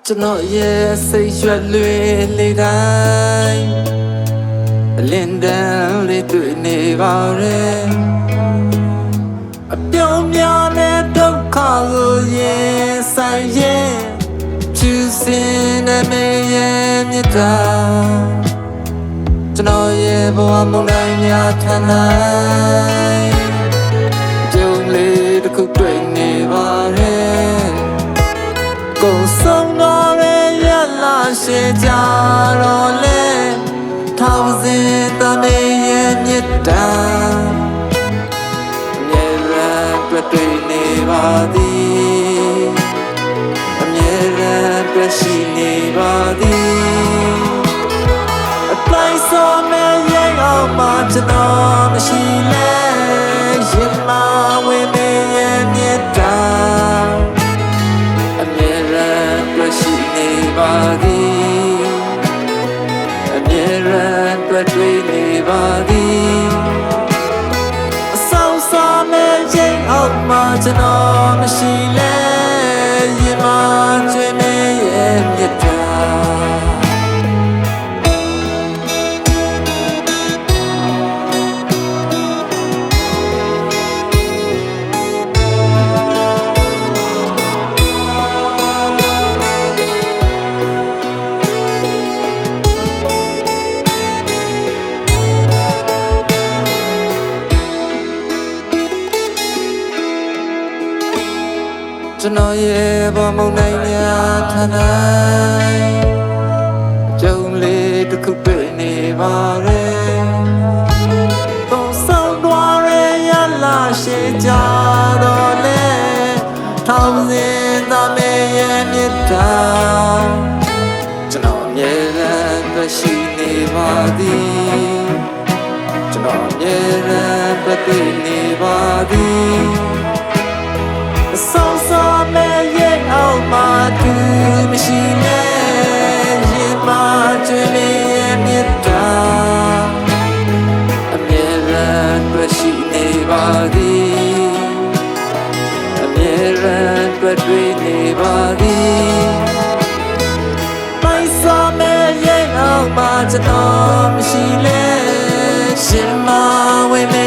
ကျွန်တော်ရဲ့စိတ်ရွှက်လွေလေးတိုင်းအလင်းတန်းလေးတွေ့နေပါရဲ့အပြုံးများနဲ့ဒုက္ခကိုရင်ဆိုင်ရင်ဖြူစင်တဲ့မေရဲ့မြတ်တာကျွန်တော်ရဲ့ဘဝမုန်းတိုင်းများထမ်းနိုင်ကြုံလေးတစ်ခုတွေ့နေပါရဲ့ကိုယ်ဆုံးတော့ရဲ့လာရှိကြတော့လေထောင်စင်တမေရဲ့မြတ်တာအမြဲတမ်းတွေ့နေပါသည်အမြဲတမ်းတွေ့ရှိနေပါသည်အတိုင်းဆုံးနဲ့ရဲ့အောင်မှကျွန်တော်မရှိလဲရင်မဝင်မေရဲ့မြတ်တာအမြဲတမ်းတွေ့ရှိနေပါသည်အမြဲတမ်းတွေ့နေပါသည်အဆောင်စားနဲ့ရင်အောင်မှကျွန်တော်မရှိလဲရင်မကျွေးမေရဲ့မြတ်တာကျွန်တော်ရဲ့ဘဝမုန်းတိုင်းများထမ်းနိုင်ကြုံလေးတစ်ခုတွေ့နေပါရဲ့သုံးဆောင်သွားရဲ့ရလာရှိကြတော့လေထောင်စင်သားမေရဲ့မြတ်တာကျွန်တော်အမြဲတမ်းတွေ့ရှိနေပါသည်ကျွန်တော်အမြဲတမ်းတွေ့နေပါသည်ဆောင်းစားမဲ့ရဲ့အောင်မှသူမရှိလဲရင်မကျွေးမေရဲ့မြတ်တာအမြဲတမ်းတွေ့ရှိနေပါသည်အမြဲတမ်းတွေ့နေပါသည်မိုင်းစားမဲ့ရဲ့အောင်မှကျွန်တော်မရှိလဲရင်မဝင်မေ